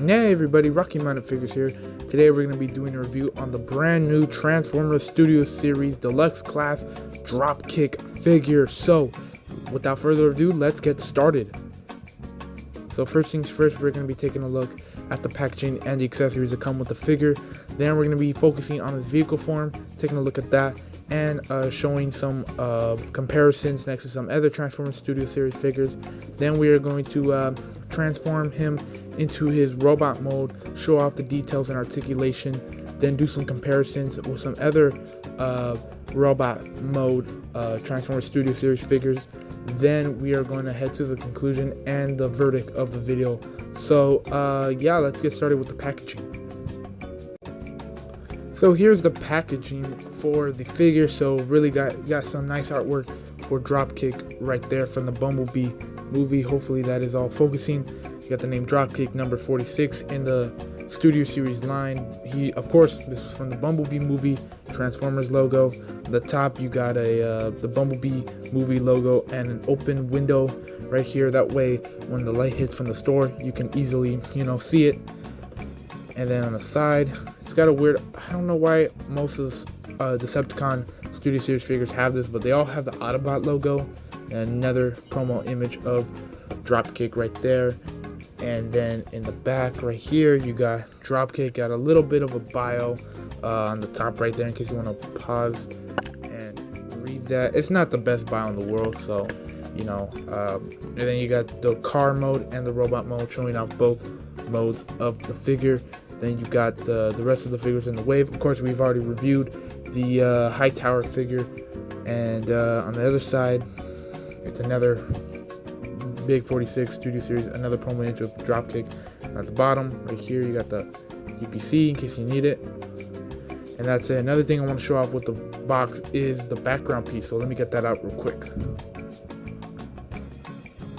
Hey everybody, Rocky Mountain Figures here. Today we're going to be doing a review on the brand new Transformers Studio Series Deluxe Class Dropkick figure. So, without further ado, let's get started. So first things first, we're going to be taking a look at the packaging and the accessories that come with the figure. Then we're going to be focusing on his vehicle form, taking a look at that, and showing some comparisons next to some other Transformers Studio Series figures. Then we are going to transform him into his robot mode, show off the details and articulation, then do some comparisons with some other robot mode Transformers Studio Series figures. Then we are going to head to the conclusion and the verdict of the video. So yeah, let's get started with the packaging. So here's the packaging for the figure. So really got some nice artwork for Dropkick right there from the Bumblebee movie. Hopefully that is all focusing. You got the name Dropkick number 46 in the Studio Series line. Of course, this was from the Bumblebee movie Transformers logo. On the top you got the Bumblebee movie logo and an open window right here. That way when the light hits from the store, you can easily, see it. And then on the side, it's got a weird, I don't know why most of the Decepticon Studio Series figures have this, but they all have the Autobot logo and another promo image of Dropkick right there. And then in the back right here, you got Dropkick, got a little bit of a bio on the top right there in case you want to pause and read that. It's not the best bio in the world, so, and then you got the car mode and the robot mode showing off both modes of the figure. Then you got the rest of the figures in the wave. Of course, we've already reviewed the High Tower figure. And on the other side, it's another Big 46 Studio Series, another promo image of Dropkick. At the bottom, right here, you got the EPC in case you need it. And that's it. Another thing I want to show off with the box is the background piece. So let me get that out real quick.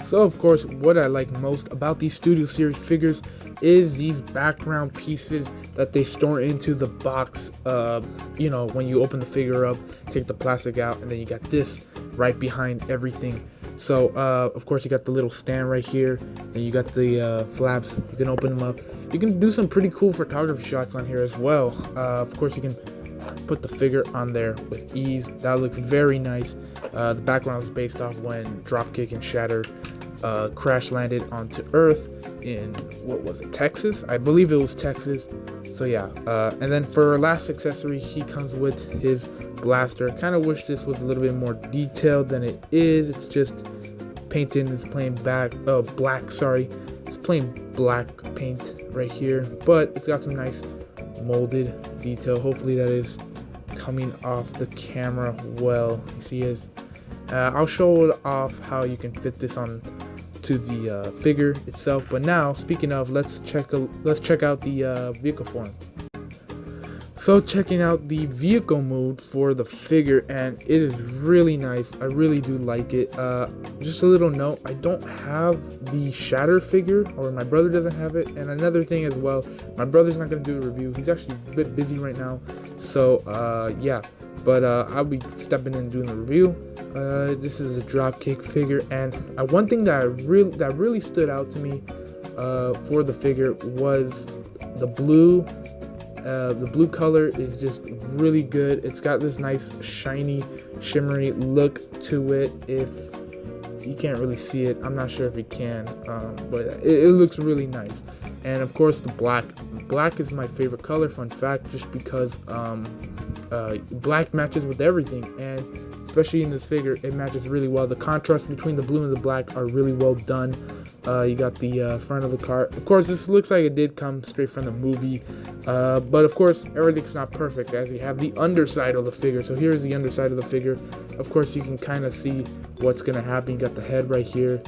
So of course, what I like most about these Studio Series figures is these background pieces that they store into the box. When you open the figure up, take the plastic out, and then you got this right behind everything. So of course you got the little stand right here, and you got the flaps. You can open them up. You can do some pretty cool photography shots on here as well. Of course you can put the figure on there with ease. That looks very nice. The background is based off when Dropkick and Shatter crash landed onto Earth in, what was it, Texas? I believe it was Texas. So yeah, and then for our last accessory, he comes with his blaster. Kind of wish this was a little bit more detailed than it is. It's just painted. It's plain black. Sorry, it's plain black paint right here, but it's got some nice molded detail. Hopefully that is coming off the camera well. You see it. I'll show it off how you can fit this on to the figure itself. But now, speaking of, let's check out the vehicle form. So checking out the vehicle mode for the figure, and it is really nice. I really do like it. Just a little note, I don't have the Shatter figure, or my brother doesn't have it. And another thing as well, my brother's not going to do a review. He's actually a bit busy right now. So yeah, but I'll be stepping in and doing the review. This is a Dropkick figure, and one thing that really stood out to me for the figure was the blue. The blue color is just really good. It's got this nice shiny, shimmery look to it. If you can't really see it, I'm not sure if you can, but it looks really nice. And of course, the black. Black is my favorite color. Fun fact, just because black matches with everything, and especially in this figure, it matches really well. The contrast between the blue and the black are really well done. You got the front of the car. Of course, this looks like it did come straight from the movie, but of course, everything's not perfect, as you have the underside of the figure. So here's the underside of the figure. Of course, you can kind of see what's going to happen. You got the head right here,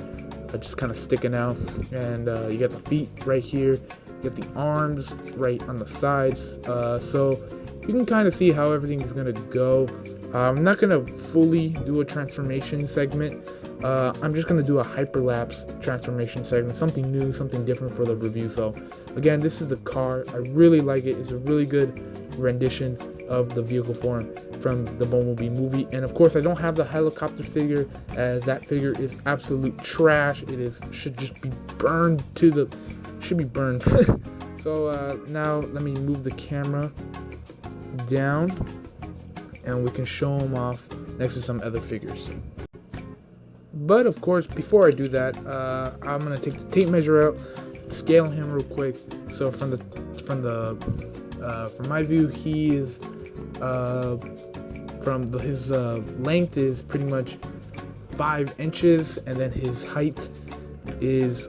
just kind of sticking out, and you got the feet right here. You got the arms right on the sides, so you can kind of see how everything is going to go. I'm not going to fully do a transformation segment. I'm just going to do a hyperlapse transformation segment, something new, something different for the review. So again, this is the car. I really like it. It's a really good rendition of the vehicle form from the Bumblebee movie. And of course, I don't have the helicopter figure, as that figure is absolute trash. Should just be burned to the should be burned. So now let me move the camera down, and we can show them off next to some other figures. But of course, before I do that, I'm gonna take the tape measure out, scale him real quick. So from my view, he is his length is pretty much 5 inches, and then his height is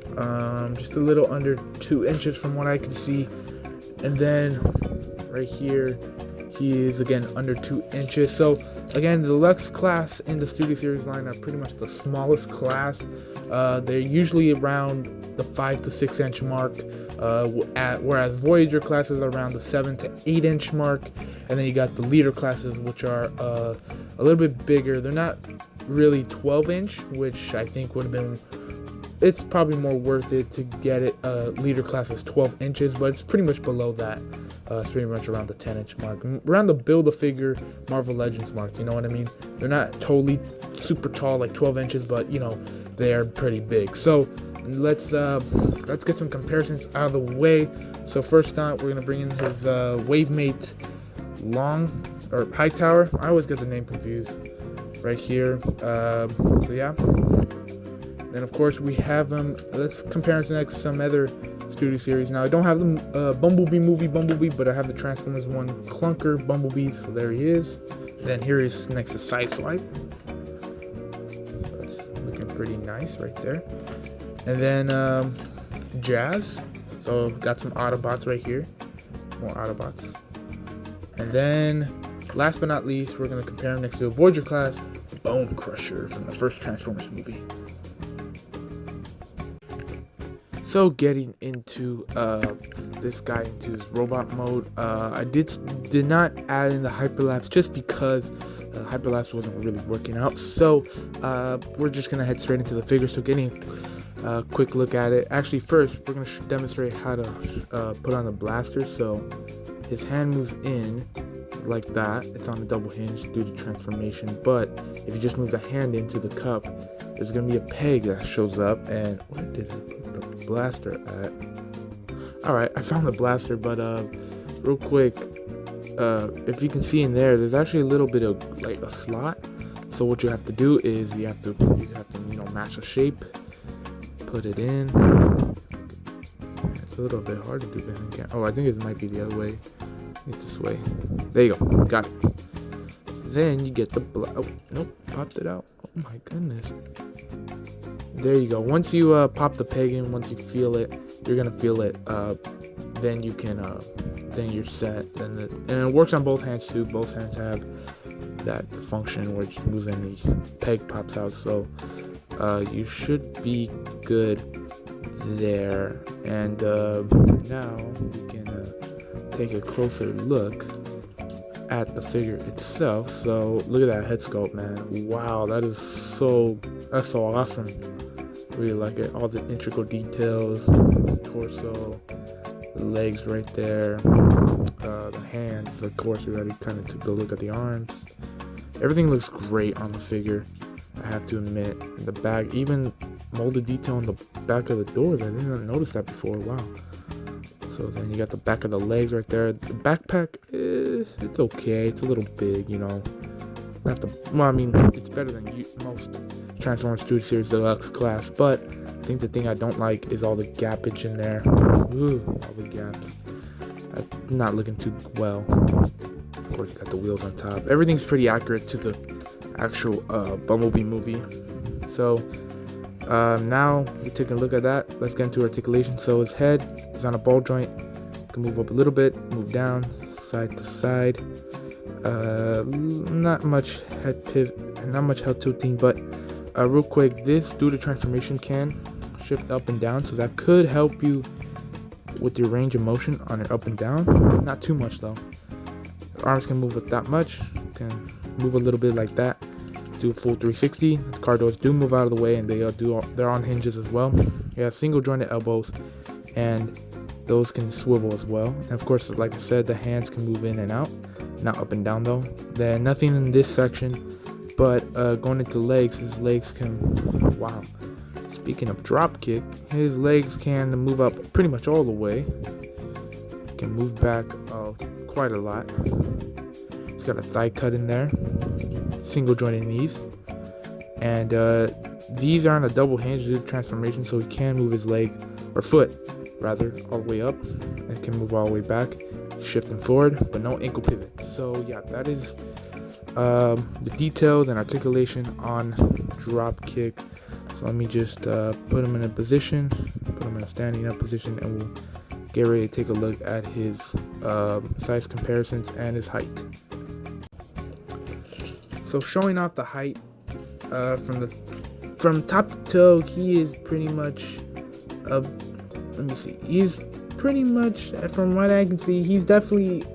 just a little under 2 inches from what I can see. And then right here, he is again under 2 inches. So again, the Deluxe class in the Studio Series line are pretty much the smallest class. They're usually around the 5 to 6 inch mark, whereas Voyager classes are around the 7 to 8 inch mark. And then you got the Leader classes, which are a little bit bigger. They're not really 12 inch, which I think would have been, it's probably more worth it to get it. Leader class is 12 inches, but it's pretty much below that. It's pretty much around the 10 inch mark, around the Build-A-Figure Marvel Legends mark, you know what I mean? They're not totally super tall, like 12 inches, but you know, they are pretty big. So let's get some comparisons out of the way. So first out, we're gonna bring in his Wavemate Hightower. I always get the name confused right here. So yeah. Then of course we have him. Let's compare him to next some other Studio Series. Now I don't have the Bumblebee, but I have the Transformers 1 Clunker Bumblebee. So there he is. Then here is next to Sideswipe. That's looking pretty nice right there. And then Jazz. So got some Autobots right here. More Autobots. And then last but not least, we're gonna compare him next to a Voyager class, Bone Crusher from the first Transformers movie. So getting into this guy into his robot mode, I did not add in the hyperlapse just because hyperlapse wasn't really working out. So we're just gonna head straight into the figure. So getting a quick look at it. Actually, first we're gonna demonstrate how to put on the blaster. So his hand moves in like that. It's on the double hinge due to transformation. But if you just move the hand into the cup, there's gonna be a peg that shows up. And where did I put the blaster at? Alright, I found the blaster, but real quick, if you can see in there, there's actually a little bit of like a slot. So what you have to do is you have to match the shape, put it in. It's a little bit hard to do behind. Oh, I think it might be the other way. It's this way. There you go. Got it. Then you get the oh, nope, popped it out. Oh my goodness. There you go. Once you pop the peg in, once you feel it, you're gonna feel it. Then you can, then you're set. And it works on both hands too. Both hands have that function where it just moves in, the peg pops out. So you should be good there. And now we can take a closer look at the figure itself. So look at that head sculpt, man. Wow, that's so awesome. Really like it. All the integral details, torso, the legs right there, the hands. Of course, we already kind of took a look at the arms. Everything looks great on the figure, I have to admit. The back, even molded detail on the back of the doors. I didn't notice that before. Wow. So then you got the back of the legs right there. The backpack, it's okay. It's a little big, you know. Not the, well, I mean, it's better than most Transformers Studio Series Deluxe class. But I think the thing I don't like is all the gappage in there. Ooh, all the gaps. Not looking too well. Of course, you got the wheels on top. Everything's pretty accurate to the actual Bumblebee movie. So now we take a look at that. Let's get into articulation. So his head is on a ball joint. You can move up a little bit, move down, side to side. Not much head pivot, not much head tilting, but real quick, this due to transformation can shift up and down, so that could help you with your range of motion on your up and down. Not too much though. The arms can move it that much. Can move a little bit like that. Do a full 360. The car doors do move out of the way, and they're on hinges as well. You have single jointed elbows, and those can swivel as well. And of course, like I said, the hands can move in and out, not up and down though. Then nothing in this section, but going into legs, his legs can, wow, it's Speaking of Dropkick, his legs can move up pretty much all the way. Can move back quite a lot. He's got a thigh cut in there, single jointed knees, and these are on a double hinge transformation, so he can move his leg or foot rather all the way up and can move all the way back, shifting forward, but no ankle pivot. So yeah, that is the details and articulation on Dropkick. So let me just put him in a position, put him in a standing up position, and we'll get ready to take a look at his size comparisons and his height. So showing off the height from top to toe, he is pretty much let me see. He's pretty much, from what I can see, he's definitely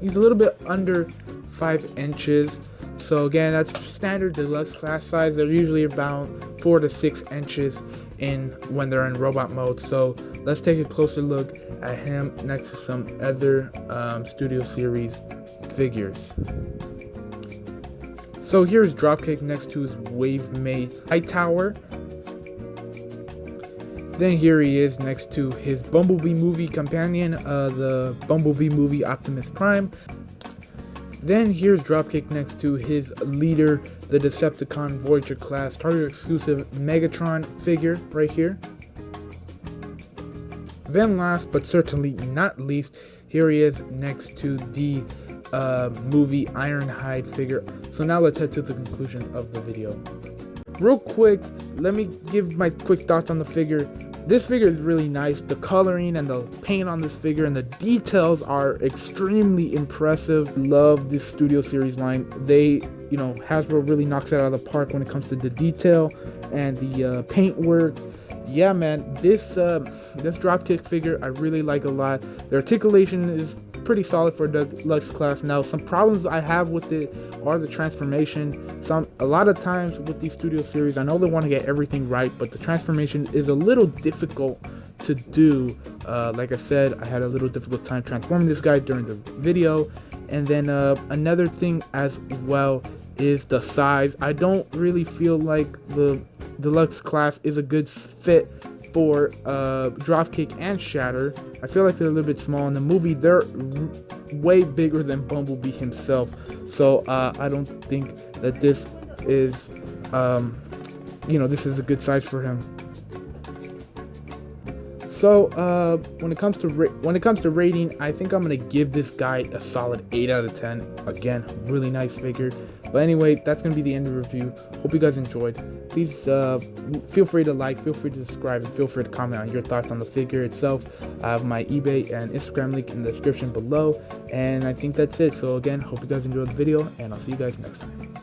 he's a little bit under 5 inches. So again, that's standard deluxe class size. They're usually about 4 to 6 inches in when they're in robot mode. So let's take a closer look at him next to some other Studio Series figures. So here's Dropkick next to his Wave-made Hightower. Then here he is next to his Bumblebee movie companion, the Bumblebee movie Optimus Prime. Then here's Dropkick next to his leader, the Decepticon Voyager class Target exclusive Megatron figure right here. Then last but certainly not least, here he is next to the movie Ironhide figure. So now let's head to the conclusion of the video. Real quick, let me give my quick thoughts on the figure. This figure is really nice. The coloring and the paint on this figure and the details are extremely impressive. Love this Studio Series line. They, Hasbro really knocks it out of the park when it comes to the detail and the paint work. Yeah, man, this Dropkick figure I really like a lot. The articulation is pretty solid for a deluxe class. Now, some problems I have with it are the transformation. A lot of times with these Studio Series, I know they want to get everything right, but the transformation is a little difficult to do. Like I said, I had a little difficult time transforming this guy during the video. And then another thing as well is the size. I don't really feel like the deluxe class is a good fit for Dropkick and Shatter. I feel like they're a little bit small. In the movie, they're way bigger than Bumblebee himself. So I don't think that this is, this is a good size for him. So when it comes to rating, I think I'm gonna give this guy a solid 8 out of 10. Again, really nice figure. But anyway, that's gonna be the end of the review. Hope you guys enjoyed. Please feel free to like, feel free to subscribe, and feel free to comment on your thoughts on the figure itself. I have my eBay and Instagram link in the description below, and I think that's it. So again, hope you guys enjoyed the video, and I'll see you guys next time.